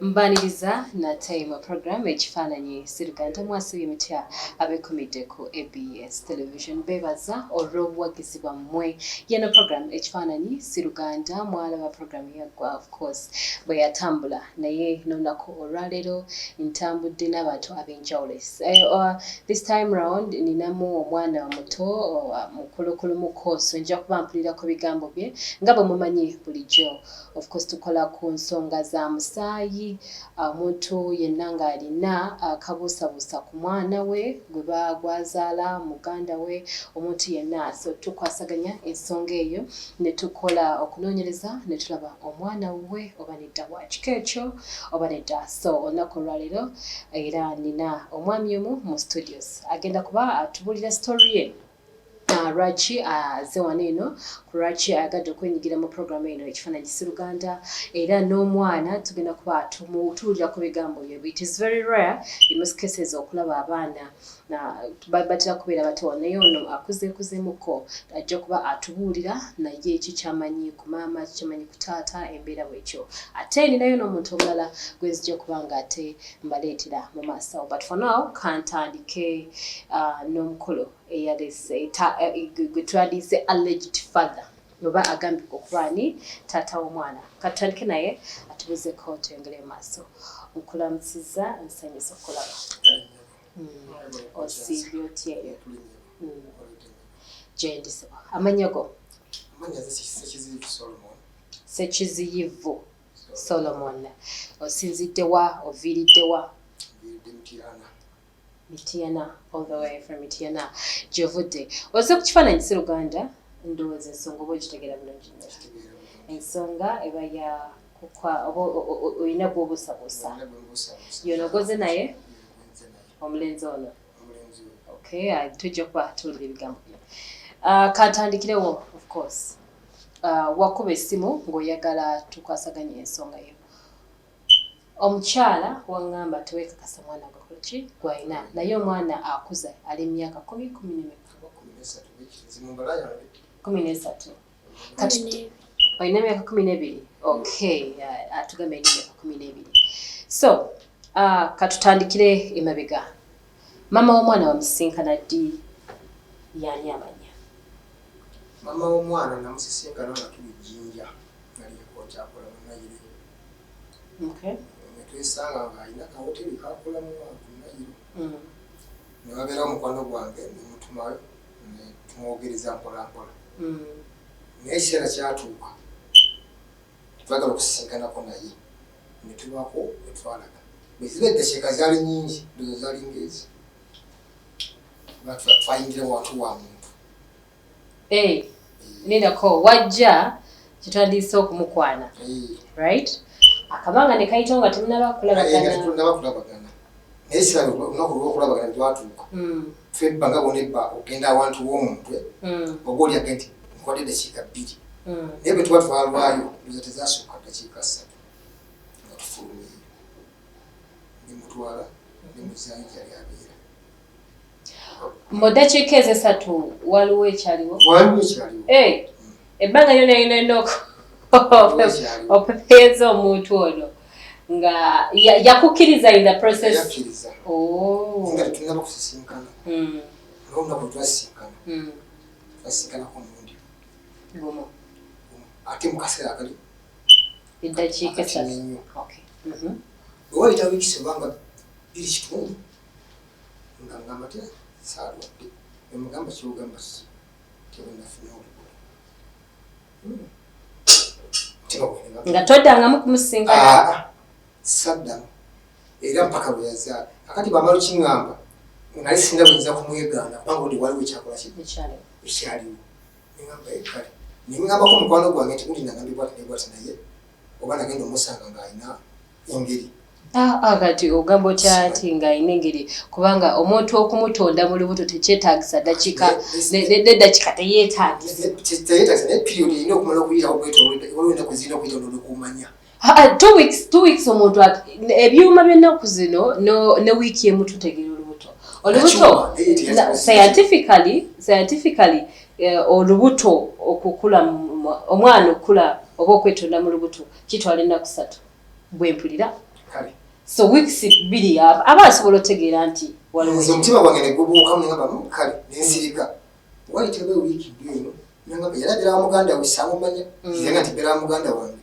Mbaniriza na time program Ekifanayni Siluganda mwasi emitya abekomidde ku ABS television bebaza olw'obuwagizi bwammwe yeno program Ekifanayni Siluganda mwalaba program yaggwa of course bwe yatambula naye nonako olwaleero ntambudde n'abantu ab'enjawulo. This time round ninamu omwana muto mukulukulu mu course nja kuba mpulira ku bigambo bye nga bwe mumanyi bulijjo of course tukola ku nsonga za musaayi omuntu yenna ng'alina akabuusabuusa ku mwana we gwe bagwazaala muganda we omuntu yenna so tukwasaganya ensonga eyo ne tukola okunoonyereza ne tulaba omwana we oba nedda wa kika ekyo oba nedda so olunaku olwaleero era nina omwami omu mu studios agenda kuba atubulira story ye lwaki aze wano eno ku lwaki ayagadde okwenyigira mu programu eno Ekifanayni Siluganda era n'omwana tugenda kuba tumutuulira ku bigambo bye. It is very rare in most cases okulaba abaana batera kubeera bato naye ono akuzeekuzeemuko ajja kuba atubuulira naye eki kyamanyi ku maama kyamanyi ku taata embeera bwekyo ate ninayo n'omuntu omulala gwezijja kuba nga ate mbaleetera mu maaso but for now kantandike n'omukolo eyalese gwe twandiyise alleged father oba agambibwa okuba ani taata w'omwana katandike naye atubuzeeko tuyongere mu maaso nkulamusiza nsanyusa okulaba osiibye otyeyo gyendisibwa amannya go Sekiziyivu Solomon osinzidde wa oviiridde wa Mityana all the way from Mityana gyovudde oze ku Kifanayni Siluganda ndowooza ensonga oba ogitegeera bulungi ensonga eba ya olina gwobuusabuusa yonogoze naye omulenzi ono okay tujja kuba tuwulira ebigambo bye kantandikirewo of course wakuba essimu ng'oyagala tukwasaganya ensonga yo omukyala waŋŋamba teweekakasa mwana gakola ki gw'alina naye omwana akuza ali emyaka 13 kati olina emyaka 12 okay atugamba alina emyaka 12 so katutandikire emabega mama w'omwana wamusisinkana ddi yani amanya mama w'omwana namusisinkana nga tuli Jinja nali ekokyakola munayiro okay netwesanga ng'alina kahoteri kakolamu munayiro ne babeerawo mukwano gwange nemutumayo netumwogereza mpolampola naye ekiseera kyatuuka twagala okusisinkanako naye netubako wetwalaga bweziba eddakiika zaali nyingi ndozo zaali ngezi twayingira wantu wa muntu nindako wajja kitwandiise okumukwana right akabanga ne kayitawo nga temunaba kulabagana naye sirabe olunaku lw'okulabagana twatuuka febba nga bonebba ogenda awantu w'omuntu oba oli agenti nkwate eddakiika 2 naye bwe tuba twalwayo ndoza tezasooka ddakiika 3 nga tufulumiyo nemutwala nemuzaayo gyali abeera mu ddakiika ezo 3 waliwo ekyaliwo ebbanga lyona yinenda opepeeza omuntu ono nga yakukkiriza in the process nga tetunaba kusisinkana olwolunaku lwetwasisinkana twasisinkanako omundi ate mukaseera akali eddakiika 3 bwe wayita wiikisi obanga 2 kitundu nga ngamba te saalwadde emugamba kyogamba tewenafuna nga toddangamu kumusisinkana saddamu era mpaka bwe yazaala akati bwamala okiŋŋamba nali singa bwinza kumwegaana kubanga odi waliwo ekyakola ekyaliwo neŋŋamba ekale neŋŋambako mukwano gwange nti gundi nagambibwa tinebwati naye oba nagenda omusanga ng'alina engeri kati ogamba otya nti ng'alina engeri kubanga omuntu okumutonda mu lubuto tekyetaagisa ddakiika neddakiika teyeetaagisa naye period erina okumala okuyitawo waliwo ennaku ezirina okuyita nokumanya 2 weeks omuntu ebyuma by'ennaku zino ne wiiki emu tutegeera olubuto scientifically olubuto okukula omwana okukula oba okwetonda mu lubuto kitwala ennaku 3 bwe mpulira kale so weeks bili aba asobola otegeera nti waliwo omutima gwange ne gubuuka ngamba kale nensirika wayitebe wiiki eno ngamba yalabira wa muganda we samumanya nzenga nti bera muganda wange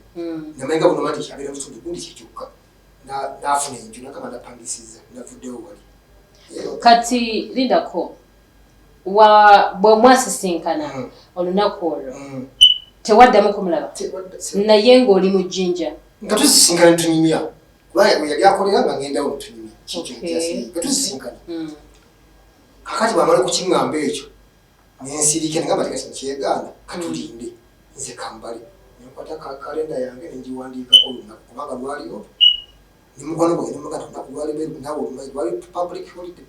namenga buno mati kyabera mutundu gundi kikyuka nafuna enju nakaba napangisiza navuddewo wali kati lindako bwe mwasisinkana olunaku olwo tewaddamu kumulaba naye ng'oli mu jjinja nga tusisinkana tunyumya kubanga yali akolera nga ngendawo mutunyumya nga tusisinkana kakati bwamala okukiŋŋamba ekyo nensirike nengamba tikati nkyegaana katulinde nze kambale nenkwata kalenda yange nengiwandiikako olunaku kubanga lwaliwo nimukwano gwange nemuganda olunaku lwali nawe olumazi lwali public holiday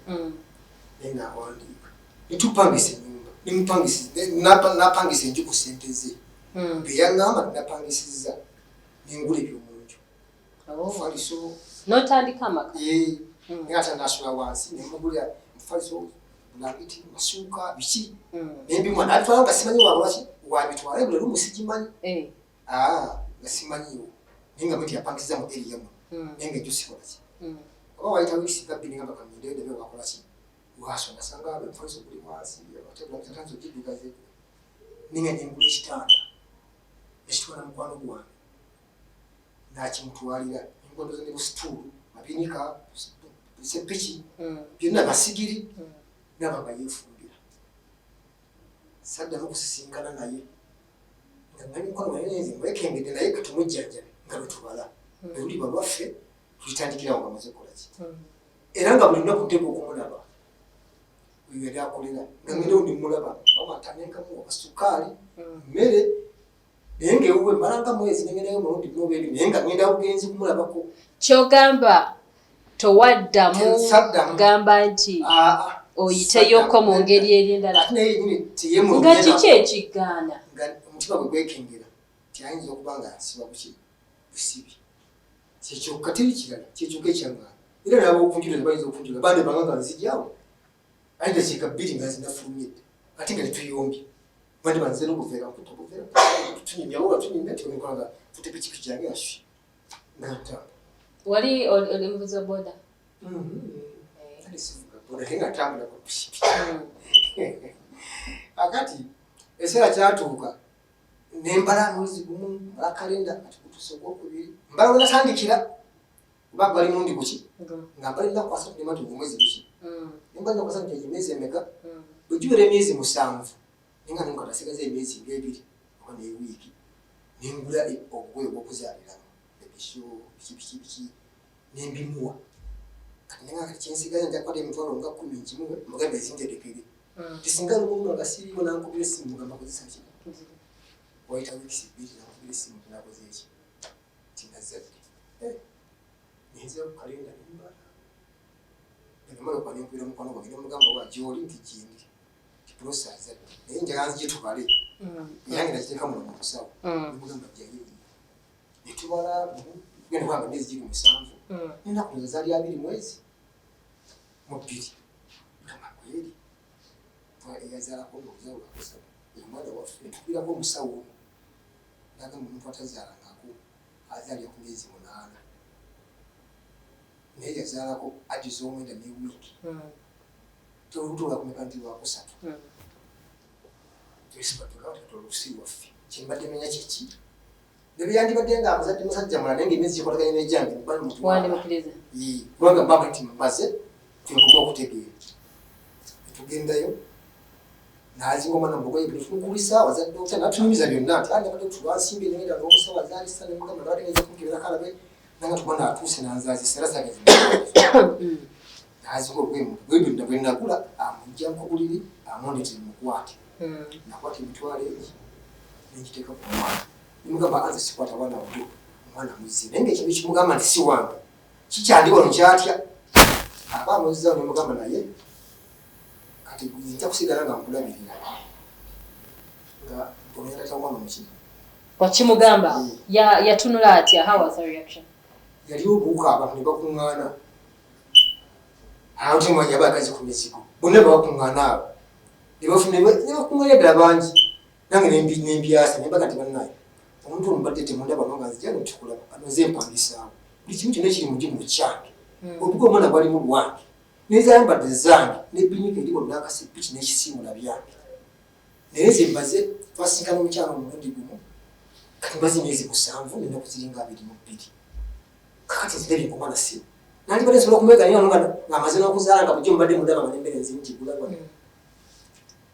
naye nawandiika netupangisa enyumba napangisa enju ku sente ze beyaŋŋamba napangisiza nengula ebyomunju mufaliso notandika amaka ngata nasula wansi nemugulira mufaliso bulangiti masuuka biki nembimwa natwala nga simanyi walwaki wabitwala buli lumu sikimanyi nga simanyiwo naye nga mwenti yapangisiza mu eriyamu naye nga enju sikolaki oba wayita wiisi nga bbiri ngamba kamindendebe wakolaki waso nasanga abe mufaliso guli wansi atanzo gidugaze ninga nengula ekitanda mukwano gwange nakimutwalira engondozo ne busituulu mabinika sepiki byonna basigiri nabanga yefumbira saddamu okusisinkana naye nga nabikono wayenze mwekengedde naye katumujjanjabe nga lwetubala luli balwaffe tulitandikirawo nga maze kolaki era nga buli lunaku nteeka okumulaba oyo yali akolera nga ngerewo nemulaba amatanenkamu akasukaali mmere naye ngaewuwe malanga mwezi nengenayo mulundi mubeeri naye nga ngenda bugenzi kumulabako kyogamba towaddamu gamba nti oyiteyoko mu ngeri eri endala nga kiki ekigaana omutima gwe gwekengera tyayinza okuba nga nsiba buki busibi kyekyokka teri kirala kyekyokka ekyaŋŋaana era naba okunjula tebayinza okunjula bande banga nga nzijyawo aye dakiika bbiri nga zinafulumyedde ate nga netuyombye bandi banzera obuveera nkutobuveera tunyumyawo batunyumya tikonekolanga fute pikipiki yange ashi ngata wali olimuvuza boda ngatambula ku pikipiki akati ekiseera kyatuuka nembala mwezi gumu mala kalenda kati kutuusa ogwokubiri mbala wenatandikira kuba gwali mundi kuki nga mbalina kwasa tunematu omwezi guki nembalina kwasa nti emyezi emeka bwegiwera emyezi 7 nenga nenkatasigaza emyezi ng'ebiri oba newiiki nengula obugoye obwokuzaaliramu ebisyo biki nembimuwa kati nenga kati kyensigaza njakwata emitwalo nga 10 nkimuwe mugamba ezinterekere tisinga lumu nga siriiwo nankubira essimu mugamba kozesa ki wayita wiikisi 2 nankubira essimu nakoze eki tinazadde nenzira ku kalenda nembala nemala okuba nenkubira mukwano gwange nemugamba wa gyoli nti gyendi kipulosa azadde naye njagala nzije tubale eyange nakiteeka muno mu kusawo nemugamba jayo netubala genda kubanga emyezi giri 7 nenaku zaali 2 mwezi mu 2 kamakweri eyazaalako okuzaala kusaba omwana waffe netukubirako omusawo ono nagamba omuntu atazaalangako azaalira ku myezi 8 naye yazaalako agiza 9 n'ewiiki tolutula kumeka nti lwakusatu twesibatulaolusi lwaffe kyembadde menya kyeki nebyandibadde nga amuzadde musajja mulala naye nga emyezi gikolaganye nejjange kubanga mbanga nti maze twenkoma okutegeera netugendayo nazinga omwana mubugoye buli tumugulisa wazadde okutya natunyumiza byonna nti andibadde tulwansimbye negenda n'omusawo azaalisa nemugamba lwali ngeza kumukebera kalabe nanga tukubona atuuse nanzaazisa era sagezi nazinga obwebyo bwe nagula amujja ku buliri amundetera mukwate nakwata emitwalo egi nenkiteeka ku mwana nemugamba anze sikwata bwana buto omwana muzibe naye ngaekintu kimugamba nti siwange kikyandi wano kyatya aba amuzizaawo nemugamba naye kati nja kusigala nga nkulabirira nga omuyatata omwana muki wakimugamba yatunula atya? How was her reaction? yali obuuka abantu ne bakuŋŋaana abatimanya abakazi ku mizigo bonna babakuŋŋaana abo nebakuŋŋaana ddala bangi nange nembyasa nembaga nti bannaye omuntu omubadde temundaba nonga nzija netukulaba anoze empangisaawo buli kimu kyonna kiri mugimu kyange obuga omwana bwali mu bwange neza yambadde zange nebinyika eri bonna akasepiki n'ekisimula byange naye zembaze twasinkana omukyalo omulundi gumu kati mbazi emyezi 7 n'ennaku ziringa 22 kakati nzirabye omwana simu nandi bade nsobola okumweganya ng'amaze n'okuzaala nga bujjo mubadde mudama n'emmere nzimukigula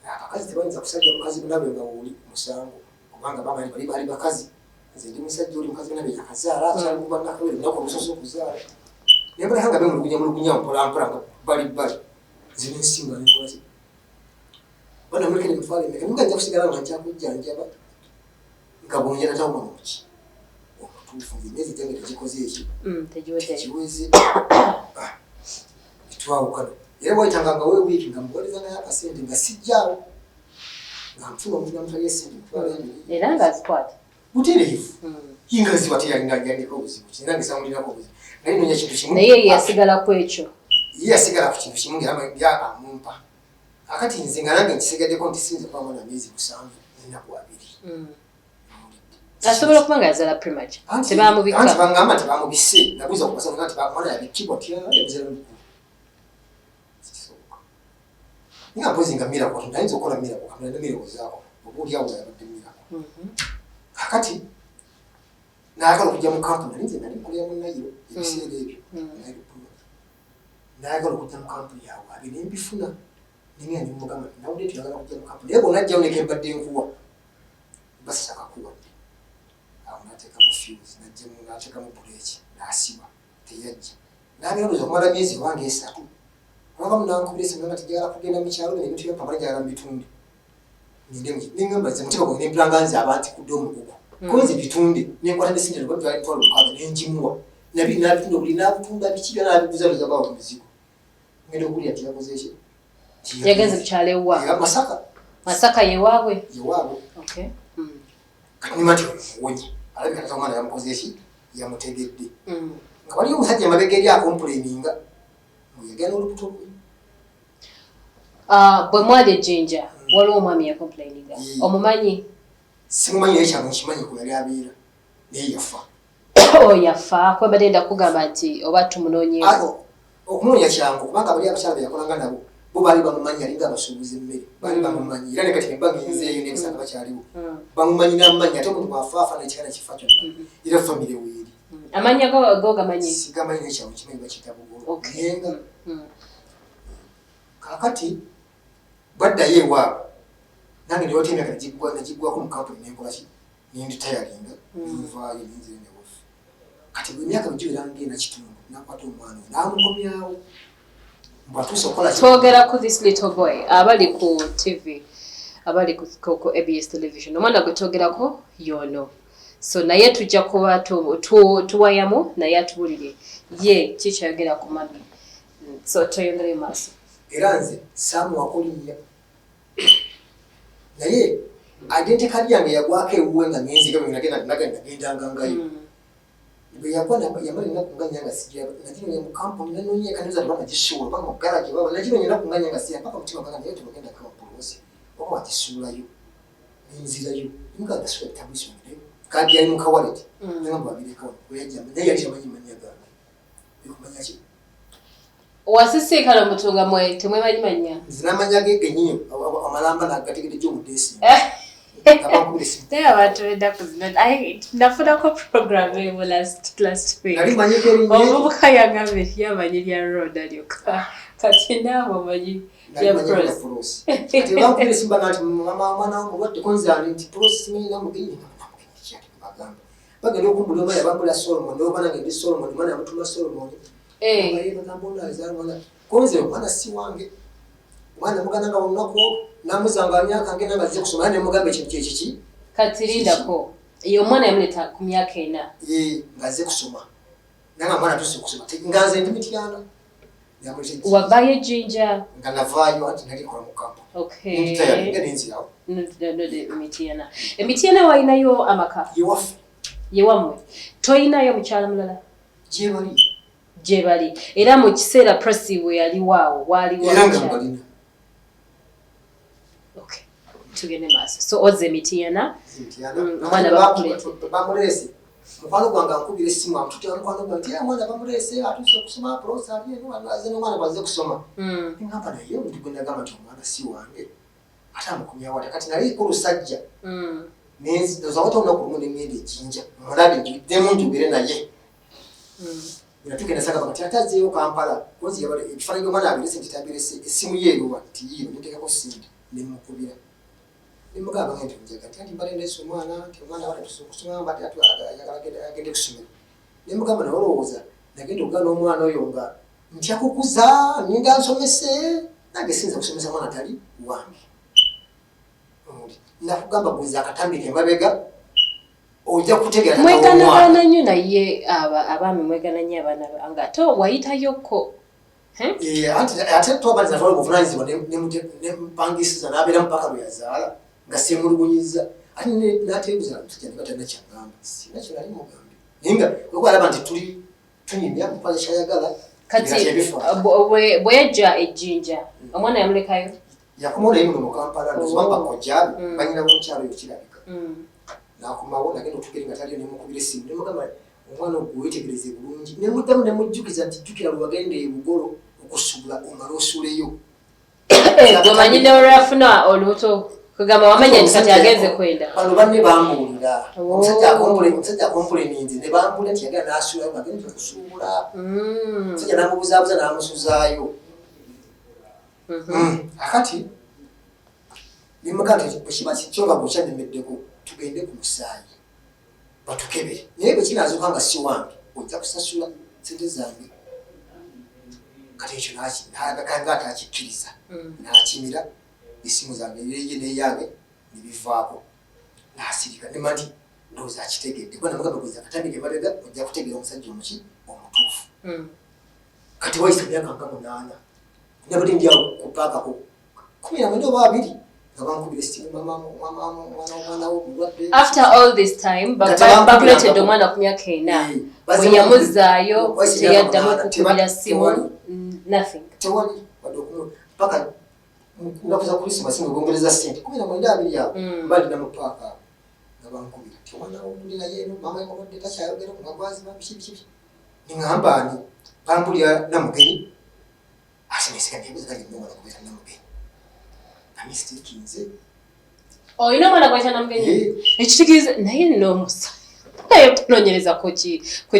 abakazi tebayinza kusajja mukazi bunabe nga woli musango kubanga bamanyi bali bakazi nze ndi musajja oli mukazi bunabe yakazaala akyali kubannakawere nako olusoso okuzaala naye baleka nga bemulugunya mpolampola nga bali zino ensinga nenkola ki bana mulekere mitwalo emeka nga nja kusigala nga nkyakujjanjaba nga bwonjala tawuma muki omutuufu emyezi gyange tegikoze eki tekiweze etwawukana era bwayitanga nga wewiiki nga muwaliza naye akasente nga sijjaawo nga mutuma mutali esente mitwalo ebiri era nga azikwata butereevu yinga ziba teyalindalyandiko obuzibu kinange samulinako obuzibu naye nonya kintu kimu naye yasigala ku ekyo ye yasigala ku kintu kimu ngera amumpa akati nze nga nange nkisigaddeko nti sinza kuba mwana myezi 7 n'ennaku 2 asobola okuba nga yazaala primature tebamubika anti bangamba tebamubise nabuuza ku basanga nti mwana yabikkibwa tyayabuzaala lukulu nga mpozi nga mirako tayinza okukola mirako kamera ne mirako zaako oba oliawo yabadde mirako kakati nayagala okujja mu kampuni nali nze nali mukolera munnayiro ebiseera ebyo nayagala okujja mu kampuni yawe abe nembifuna ninga nimugamba nawulire tuyagala kujja mu kampuni naye bonajjawo nekembadde enkuwa basakakuwa awo nateekamu fuse najjamu nateekamu buleeki nasiba teyajja nabirowooza okumala myezi wange 3 olaba munankubiresa nga tejagala kugenda mu kyalo nebintu byapamala jagala mu bitunde nengamba ze mutima gwange nempulanga nze abantu kudde omugugu kozi bitunde nenkwata nesente lwatwala mukaga nenjimuwa nabitunda buli nabutunda biki byona nabiguza bizabawo ku mizigo ngenda okulya tiyakoze ki yagenze kukyalo ewa masaka yewaabwe nimati wonye alabika kata omwana yamukoze ki yamutegedde nga waliyo omusajja amabega eri akomplaininga yagenda olubuto lwe bwe mwali ejjinja waliwo omwami yakomplaininga omumanyi simumanyi naye kyalo nkimanyi ku yali abeera naye yafa yafa kwebadde nda kugamba nti oba tumunoonyeeko okunoonya kyangu kubanga bali abakyala beyakolanga nabo bo baali bamumanyi alinga abasuubuza emmere baali bamumanyi era nekati nebanga enzeeyo nebisanga bakyaliwo bamumanyi namumanyi ate omuntu bwafaafa nekikana kifa kyonna era famire weeri amanya go gamanyi sigamanyi naye kyangu kimanyi bakiyita bugolo nayenga kakati baddayo ewaabwe nange newata emyaka nagiggwako mu kampuni nenkola ki ninditayalinga nvaayo ninzire newofu kati emyaka bigiwera ngenda kitundu nakwata omwana namukomyawo mbwatuusa okukola twogera ku this little boy abali ku tv abali ku ABS television omwana gwe twogerako yono so naye tujja kuba tuwayamu naye atubulire ye kikyayogera ku mami so toyongere maaso era nze saamuwakolinnya naye identikali yange yagwako ewuwe nga ngenzigagendanga ngayo bwe yagwa yamala ennaku nga nyanga sijja nagironya mu kampuni nanoonya ekaniza teba nagisuula paka mu garagi baba nagironya ennaku nga nyanga sijja paka mutima ganga naye tebagenda kampolosi oba wagisuulayo nenzirayo nga gasuula etabuliso kadi yali mu kawaleti nagamba babirekawo weyajjama naye yali tamanyi mannya gange ekumanya ki wasisinkana omutunga mwe temwemanyi mannya nze namanya gegenyinyo amalamba nagategeddejjo omudesi naye abantu ennaku zino nafunako program emu last week omuvubuka yangambe yamanyi lya roda lyokka kati naawe omanyi lya pros bagenda okumbula oba yabambula solomon oba nange ndi solomon mwana yamutuma solomon konze omwana siwange omwana muganda nga olunaku namuzanga myaka nge nanga zze kusoma naye nemugamba ekintu kyekiki kati lindako ye omwana yamuleta ku myaka 4 nga zze kusoma nanga mwana tuse kusoma nga nze ndi mityana wavayo ejjinja nga navaayo anti nalikola mu kampa nga nenzirawo emityana walinayo amaka yewaffe yewammwe toyinayo mukyala mulala gyebali era mu kiseera presi bwe yaliwaawo waliwo tugende maaso so oze emitiyana omwana bakulete bamulese mukwano gwange ankubira essimu amututira mukwano gwange nti mwana bamulese atuse okusoma prosa aze n'omwana baze kusoma ngamba naye omuntu gwe nagamba nti omwana si wange ate amukumya wata kati naliko olusajja ndoza wata olunaku lumu nengenda ejjinja mulabe njuddemu njogere naye nga tugenda sagamba kati ate azeeyo Kampala kozi ekifaananyi gy'omwana abirese nti tabirese essimu ye eruba nti yiino netekako sente nemukubira nemugamba nti njaga nti mbalendese omwana nti omwana kusoma mbati ayagala agende kusomero nemugamba naye olowooza nagenda okugana omwana oyo nga ntya kukuza ninga nsomese nange sinza kusomesa mwana tali wange nakugamba gwiza akatambika emabega ojja kutegeera mweganagana nnyo naye abaami mwegana nnyo abaana bange ate wayitayokko ate twabaliza twala obuvunanyizibwa nempangisiza n'abeera mupaka lwe yazaala nga semulugunyiza ate natebuza musajja ne batana kyangamba sina kirali mugambe naye nga wekwalaba nti tuli tunyimya mukwala kyayagala kati bwe yajja ejjinja omwana yamulekayo yakomawo naye muno mu Kampala nozibamba kojjaabe banyina b'omukyalo oyo kirabika nakomawo nagenda otugere nga taliyo nemukubira essimu nemugamba omwana ogwo wetegereze bulungi nemuddamu nemujjukiza nti jjukira lwe wagenda ebugolo okusubula omala osuleyo gwemanyidde olwafuna olubuto kugamba wamanya nti kati agenze kwenda bano banne bambuulira omusajja akompuleninze ne bambula nti yagenda n'asulayo ngagenze okusuubula omusajja namubuzaabuza n'amusuzaayo akati nimugamba nti bwekiba kyonga bwekyannemeddeko tugende ku musaayi batukebere naye bwe kinaazuuka nga si wange ojja kusasula sente zange kati ekyo nakanga atakikkiriza nakimira essimu zange ye neyange nebivaako nasirika nema nti ndowooza akitegedde kuba namugamba gweza akatambika emabega ojja kutegeera omusajja omuki omutuufu kati wayisa emyaka nga 8 nabadde ndyawo ku paaka ku 19 oba 2 after all this time bakuleetedde omwana ku myaka 4 bwe yamuzaayo teyaddamu kukubira ssimu nothing tewali paka nakuza kulisima simu bongereza sente 19 awo balina mu paaka nga bankubira ti omwana owulira yeeno mama yamubadde takyayogera ku magwazi babiki niŋŋamba ani bambulira namugenyi ate nesika nebuzaga omwana kubeera namugenyi amistekinze oyina omwana gwayita namugenyi ekitegeze naye n'omusa naye tunoonyereza ku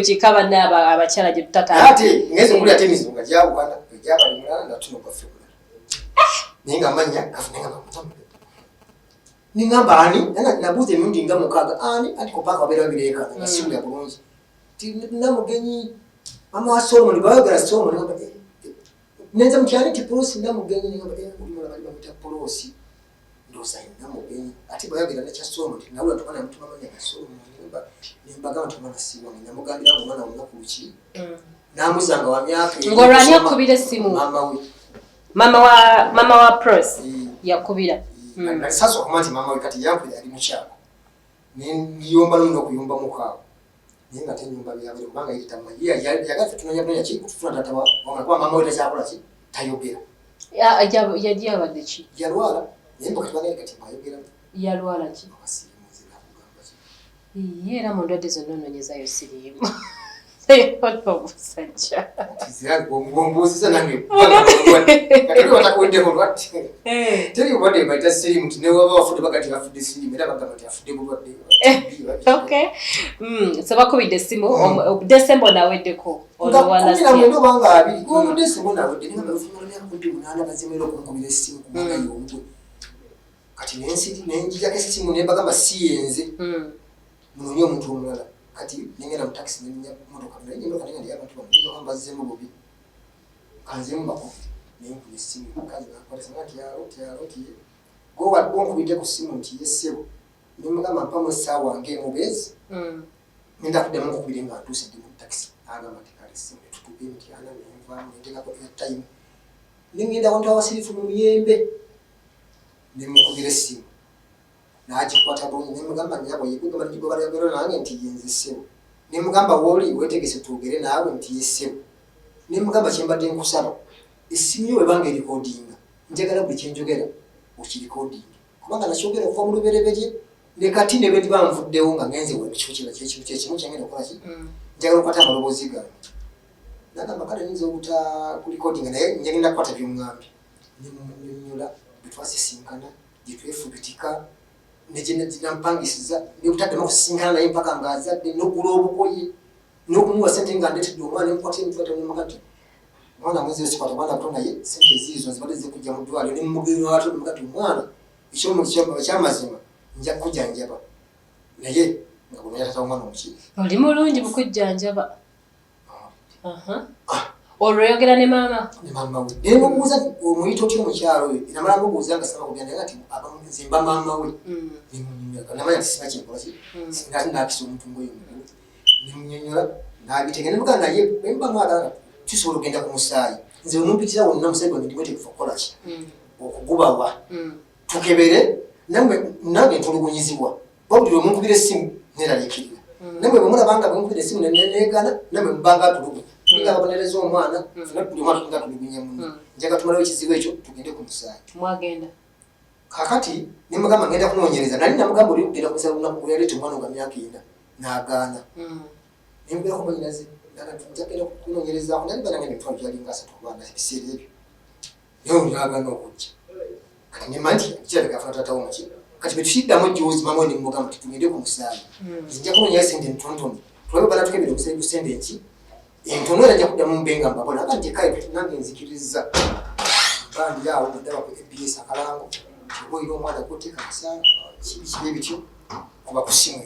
kika banne abakyala gye tutataate ate ngeze okuli ate emizibu nga gyawukana egyabali mulala natuno gwaffe mulala naye nga manya gafunenga bamutamu niŋŋamba ani nabuuza emirundi nga 6 ani anti kupaaka wabeera babireekana nga siwulira bulungi ti namugenyi mama wa Solomon bayogera Solomon nenza mukyali nti polosi namugenyi nimulimula bali bamuyita polosi ndowooza namugenyi ate bayogera nekya Solomon nti nawula tomwana mutuma manya ga Solomon nembagamba nti omwana siwange namugambira nga omwana olunaku luki namuzanga wa myaka ng'olwani akubira essimu mama we mama wa pros yakubira sasa okumanya nti mama we kati yankubira ali mukyalo niyomba nomuno okuyomba mukaawo naye nga tenyumba byabere kubanga yitamanyi yagaffe tunonyabunonya ki kutufuna tata kuba mama we takyakola ki tayogera yaji abadde ki yalwala naye mba kati bagaye kati ayogera yalwala ki abasirimuze nakugamba ki era mu ndwadde zonna onoonyezayo siriimu omusajja ombuuziza nange kati watakuweddeko lwadde teri obadde baita sirimu nti newaba wafudde bagati afudde sirimu era bagamba nti afudde bulwadde so bakubidde essimu December naweddeko olwalaaomwendo obanga 2 olwo December nawedde ningaofumula myaka 18 bazimera okunkubira essimu kubanga yomugwe kati nenjijako essimu nembagamba siyenze munonye omuntu omulala kati nengenda mu taxi nenya motoka naye motoka nenga yabantu bano bazzeemu bubi kanzeemu bakubiri nenkubira essimu kazi nakwatisa nga tyalo gonkubidde ku ssimu nti yessebo nemugamba mpamu essaawa ngaemubeezi ngenda kuddemu nkukubire nga ntuuse ndi mu taxi agamba nti kale essimu netutuba emityana nenvaamu nentekako airtime nengenda wantu awasirifu mu muyembe nemukubira essimu nagikwata bulungi nemugamba nyabo yegugamba nigibabalaagero nange nti yenze ssebo nemugamba wooli wetegese twogere naawe nti yessebo nemugamba kyembadde nkusaba essimu yo webanga erikodinga njagala buli kyenjogera okirikodinga kubanga nakyogera okuva mu lubereberye ne kati ne bedi bamvuddewo nga ngenze we kichukira kyekimu kyengenda okukola ki njagala okukwata amaloboozi gange nagamba kale nyinza obuta ku recording naye njagenda kukwata by'oŋŋambye nenyula betwasisinkana gyetwefubitika nenampangisiza nebutaddemu okusisinkana naye mpaka ng'azadde n'okugula obukoye n'okumuwa sente nga ndetedde omwana enkwata emitwate nemuga nti mwana mwezi wesikwata mwana buto naye sente eziizo nzibadde zikujja mu ddwaliro nemugenda watu nemuga nti omwana ekyamazima nja kukujjanjaba naye nga bwonaya tata omwana omukibi oli mulungi mu kujjanjaba olwo yogera ne maama we naye mubuuza omuyita otya omukyalo oyo namala mubuuza nga sama kugenda nga nti nzimba maama we namanya nti sina kyenkola ki ngati nakisa omuntu ngoyo mukulu nemunyonyola nabitenge nemuga naye bemba mwagala tusobola okugenda ku musaayi nze omumpitira wonna musaayi gwange ndimwetegefu okukola ki okugubawa tukebere nange ntulugunyizibwa wabulire omunkubira essimu neraliikirira namwe bwe mulabanga bwe munkubira essimu neneegana namwe mubanga tulugunya nga babonereza omwana buli omwana tulinga tulugunya muno njaga tumalawo ekizibu ekyo tugende ku musaayi mwagenda kakati nemugamba ngenda kunoonyereza nali namugamba oli kugenda kusala lunaku yaleeta omwana nga myaka ena n'agaana nemubera kumanyiraze njagenda kunoonyerezaako nali banange nemitwalo gyalinga 3 obana ebiseera ebyo naye olwagaana okujja kati nemanyi nti kirabika afuna taatawo muki kati betusiddamu joozi mama we nemugamba nti tugende ku musaayi nja kunoonyera sente ntontono tulabe bana tukebere omusaayi kusente enki entono era nja kuddamu mbenga mbabona aga nti ekaye nange nzikiriza bandi awo naddala ku ABS akalango oboyira omwana kuteeka kasaa kibi ebityo kuba ku simu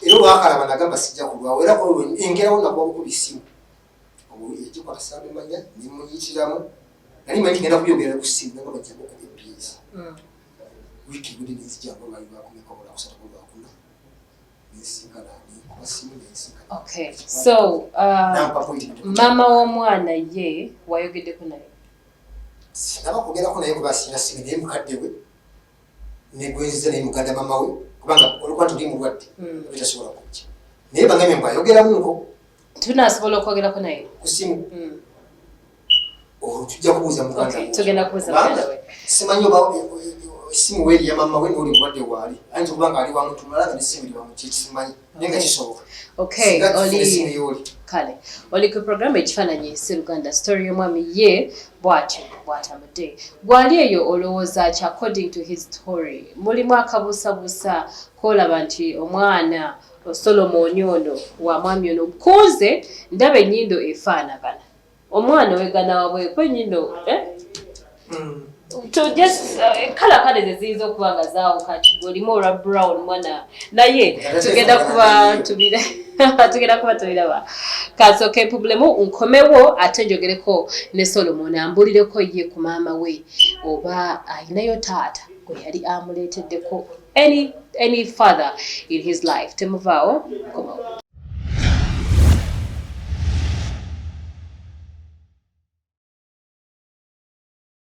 era olwakalaba nagamba sijja kulwawo era kolwo engerawo nakuba kuba essimu egikwata sambimanya nemuyitiramu nali manyi ngenda kubyogera ku simu nagamba njaba ku ABS wiiki gudi nenzijjangu olwali lwakumeka olwakusatu olwakuna nensinkana nekuba simu nensinkana. Okay, so mama w'omwana ye wayogeddeko naye sinaba kugerako naye kuba sina simu naye mukadde we negwenziza naye muganda mama we kubanga olwokuba tuli mulwadde tasobola kujja naye bangamye mbwayogeramuko tunasobola okwogerako naye ku simu olwo tujja kubuuza muganda tugenda kubuuza muganda we simanyi oba esimu weeri ya mama we noli mulwadde waali ayinza okuba nga ali wamutumalanga nesimu eri wamu kyekimanyi naye nga kisoboka kale oli ku programu ekifaananyi Siluganda story y'omwami ye bw'atambudde gwali eyo olowooza ki according to his story mulimu akabuusabuusa koolaba nti omwana Solomon ono wa mwami ono mukunze ndaba ennyindo efaanagana omwana wegana wabweko ennyindo to just kala ziziyinza okuba nga zaawuka olimu olwa brown mwana naye tugenda kuba tubiraba kasooke problemu nkomewo ate njogereko ne Solomon ambulireko ye ku maama we oba ayinayo taata gwe yali amuleeteddeko any father in his life temuvaawo komawo